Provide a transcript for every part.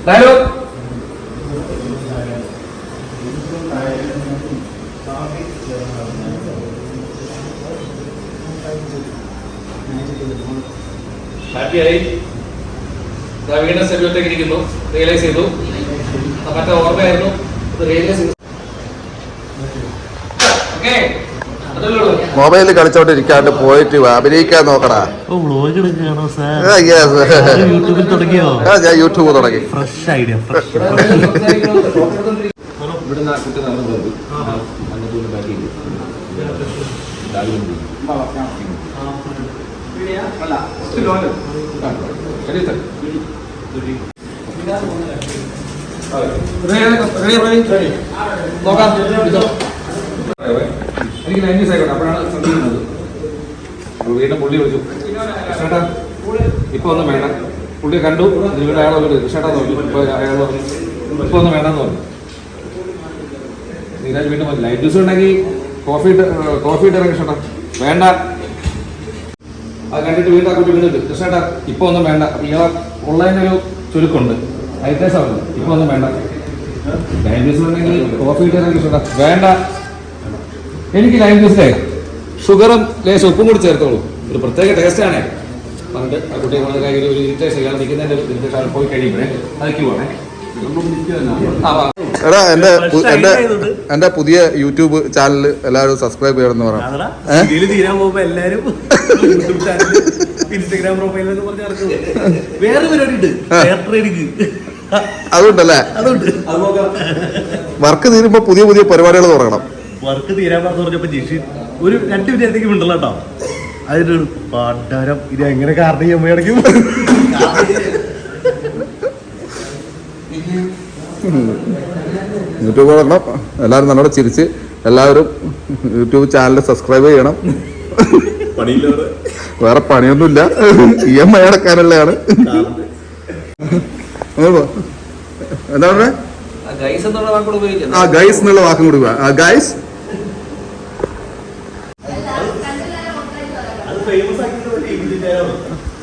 Dialogue. ഹാപ്പിയായി. വീണ്ടും സെല്ലോട്ടേക്ക് ഇരിക്കുന്നു. റിയലൈസ് ചെയ്തു. മറ്റേ ഓർമ്മയായിരുന്നു. റിയലൈസ് ചെയ്തു. മൊബൈലിൽ കളിച്ചോണ്ടിരിക്കാണ്ട് പോയിട്ട് അഭിനയിക്കാൻ നോക്കടാ. ഞാൻ യൂട്യൂബ് തുടങ്ങി. Fresh idea. എനിക്ക് 90 സെക്കൻഡ് അപ്പോഴാണ് ശ്രദ്ധിക്കുന്നത്. വീണ്ടും പുള്ളി വിളിച്ചു, ചേട്ടാ ഇപ്പൊ ഒന്നും വേണ്ട. പുള്ളി കണ്ടു, വീട് അയാൾ നോക്കി ചേട്ടാ നോക്കി. ഇപ്പൊ അയാൾ പറഞ്ഞു ഇപ്പൊ ഒന്നും വേണ്ടെന്ന് പറഞ്ഞു. നീരാജ് വീണ്ടും ലൈറ്റ് ജ്യൂസ് ഉണ്ടെങ്കിൽ കോഫി ഇട്ടിറങ്ങി ചേട്ടാ വേണ്ട. അത് കണ്ടിട്ട് വീണ്ടും ആ കുട്ടി വീണിട്ട് ചേട്ടാ ഇപ്പൊ ഒന്നും വേണ്ട. അപ്പൊ ഇയാളെ ഉള്ളതിനൊരു ചുരുക്കമുണ്ട്. ഐറ്റേഴ്സാണ് ഇപ്പൊ ഒന്നും വേണ്ട. ലൈറ്റ് ജ്യൂസ് ഉണ്ടെങ്കിൽ കോഫി ഇട്ടിറങ്ങി ചേട്ടാ വേണ്ട. എനിക്ക് ലൈം ജ്യൂസിലെ ഷുഗറും ലേശം ഉപ്പും കൂടി ചേർത്തോളൂ, ഒരു പ്രത്യേക ടേസ്റ്റാണേ പറഞ്ഞിട്ട് ആ കുട്ടിയെ കൊണ്ട് കാര്യം ഒരു ഇരിറ്റേഷൻ ഇയാൾ നിൽക്കുന്നതിൻ്റെ ഇരിറ്റേഷൻ പോയി കഴിയുമ്പോഴേ അത് ക്യൂവാണേ. എടാ എന്റെ പുതിയ യൂട്യൂബ് ചാനൽ എല്ലാവരും സബ്സ്ക്രൈബ് ചെയ്യണമെന്ന് പറയാം. തീരാൻ പോകുമ്പോ എല്ലാരും യൂട്യൂബ് ചാനൽ ഇൻസ്റ്റാഗ്രാം പ്രൊഫൈലൊക്കെ പറഞ്ഞ് നടക്കുന്നത്. വേറെ പരിപാടി അതുകൊണ്ടല്ലേ വർക്ക് തീരുമ്പോ പുതിയ പുതിയ പരിപാടികൾ തുടങ്ങണം. വർക്ക് തീരാൻ പറഞ്ഞപ്പോ ജിഷി ഒരു 2 മിനിറ്റ് ഉണ്ടല്ലോ കേട്ടോ. അതിന് പാട്ടാരം ഇത് എങ്ങനെ കാരണം ചെയ്യുമ്പോഴേക്കും യൂട്യൂബ് തുടങ്ങണം. എല്ലാവരും നല്ലോണം ചിരിച്ച് എല്ലാവരും യൂട്യൂബ് ചാനൽ സബ്സ്ക്രൈബ് ചെയ്യണം. വേറെ പണിയൊന്നുമില്ല, EMI അടക്കാനുള്ളതാണ്. എന്താ പറഞ്ഞേ? ഗൈസ് എന്നുള്ള വാക്കും കൂടി ഗൈസ്.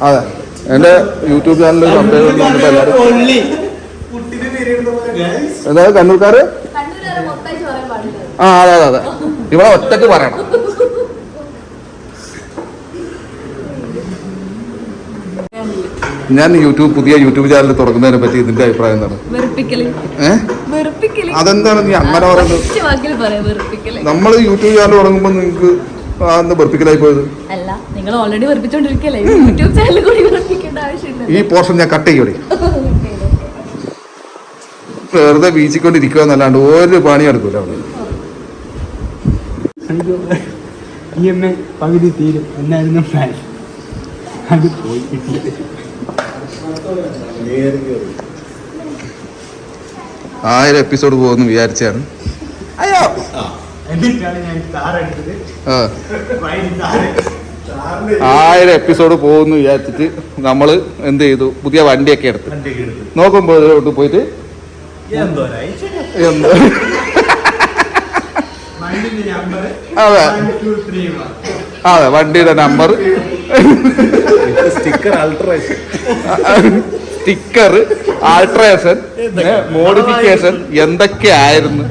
അതെ, എന്റെ യൂട്യൂബ് ചാനലിൽ എന്താ കണ്ണൂർക്കാര് അതെ ഇവിടെ ഒറ്റക്ക് പറയണം. ഞാൻ പുതിയ യൂട്യൂബ് ചാനൽ തുറക്കുന്നതിനെ പറ്റി ഇതിന്റെ അഭിപ്രായം എന്താണ്? അതെന്താണ് നീ അങ്ങനെ പറയുന്നത്? നമ്മൾ യൂട്യൂബ് ചാനൽ തുടങ്ങുമ്പോ നിങ്ങൾക്ക് വെറുപ്പിക്കലായി പോയത്? ഈ പോർഷൻ ഞാൻ കട്ട് ചെയ്യൂടെ? വെറുതെ വീച്ചിക്കൊണ്ടിരിക്കുക എന്നല്ലാണ്ട് ഒരു പണി എടുക്കൂല അവിടെ. പകുതി തീരും എന്നായിരുന്നു പ്ലാൻ. അത് പോയി കിട്ടി. 1000 എപ്പിസോഡ് പോകുന്നു വിചാരിച്ചാണ്. അയ്യോ 1000 എപ്പിസോഡ് പോകുന്നു വിചാരിച്ചിട്ട് നമ്മള് എന്ത് ചെയ്തു? പുതിയ വണ്ടിയൊക്കെ എടുത്ത് നോക്കുമ്പോ പോയിട്ട് അതെ വണ്ടിയുടെ നമ്പർ, സ്റ്റിക്കർ, ആൾട്രേഷൻ, മോഡിഫിക്കേഷൻ എന്തൊക്കെയായിരുന്നു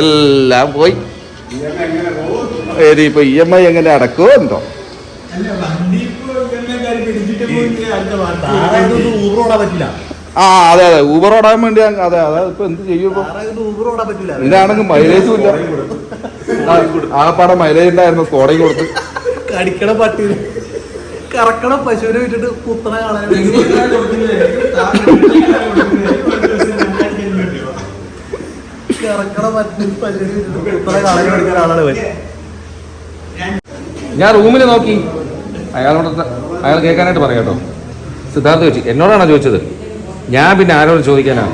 എല്ലാം പോയി. ഇപ്പൊ EMI എങ്ങനെ അടക്കുമോ എന്തോ. അതെ ഊബർ ഓടാൻ വേണ്ടി അതെ ഇപ്പൊ എന്ത് ചെയ്യും? ഇതിനാണെങ്കിൽ മൈലേജും ഇല്ല. ആകപ്പാടെ മൈലേജ് ഉണ്ടായിരുന്നു, സ്കോഡയും കൊടുത്ത് കടിക്കണ പട്ടി കറക്കണ പശുവിനെ വിട്ടിട്ട് കുത്തണ കാണാൻ ഞാൻ റൂമിൽ നോക്കി. അയാൾ കേൾക്കാനായിട്ട് പറയാം കേട്ടോ. സിദ്ധാർത്ഥ ചോദിച്ചു, എന്നോടാണോ ചോദിച്ചത്? ഞാൻ പിന്നെ ആരോട് ചോദിക്കാനാ?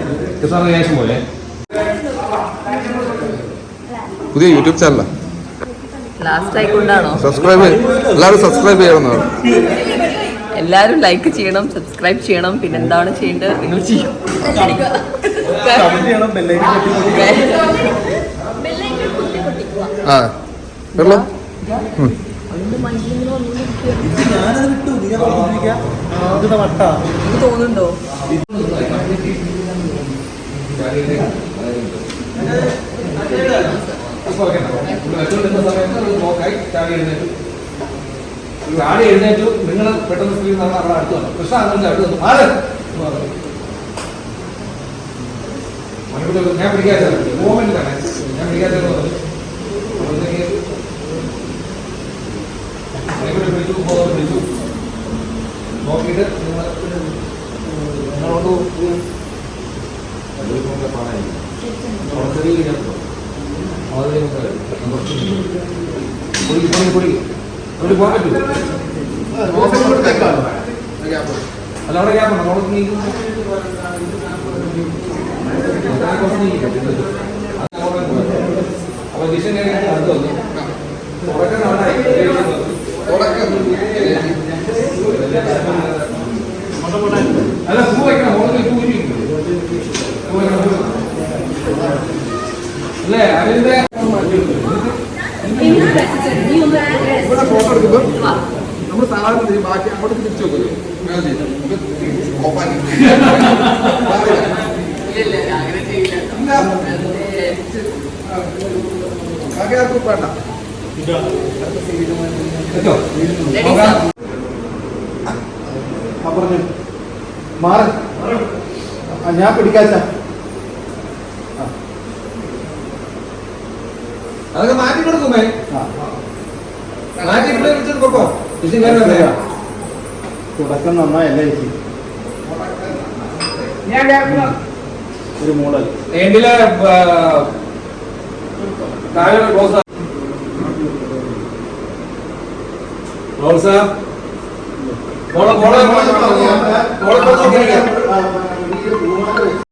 ശേഷം പോലെ പുതിയ യൂട്യൂബ് ചാനലാ. എല്ലാവരും സബ്സ്ക്രൈബ് ചെയ്യണം. എല്ലാവരും ലൈക്ക് ചെയ്യണം, സബ്സ്ക്രൈബ് ചെയ്യണം. പിന്നെ എന്താണ് ചെയ്യേണ്ടത് നിങ്ങൾ ചെയ്യും. തോന്നുന്നുണ്ടോ? ചാടി എഴുന്നേറ്റു. നിങ്ങൾ പെട്ടെന്ന് സ്ക്രീൻ അവിടെ അടുത്ത് വന്നു. കൃഷ്ണ അങ്ങനെ അടുത്ത് വന്നു. മാറ്. ഞാൻ പിടിക്കാത്ത മൂവ്മെന്റിലാണ് ഞാൻ പിടിക്കാത്ത പിടിച്ചു നോക്കിയിട്ട് നിങ്ങളോട് പോകാൻ പറ്റൂ. അല്ല അവിടെ ഗ്യാപ്പുണ്ടോ? അവിടെ നീക്കും അപ്പൊ ഡിഷൻ അടുത്ത് വന്നു. അല്ല പൂ വയ്ക്കണം. ഓണത്തിൽ പൂ അല്ലേ? അതിന്റെ ഇവിടെ ഫോട്ടോ എടുക്കുമ്പോൾ നമ്മൾ സാധാരണ ചെയ്യും. ബാക്കി അങ്ങോട്ട് തിരിച്ചു വെക്കുന്നു. ബാക്കി ആർക്കും വേണ്ട. പറഞ്ഞു മാറി. ഞാൻ പിടിക്കാച്ച അതൊക്കെ മാറ്റി കൊടുക്കുമേ. മാറ്റി കൊടുക്കോ. തുടക്കം നന്നായല്ല ചേച്ചി. ഒരു മോഡൽ എൻഡിലെ താഴെ ക്ലോസ് മോളെ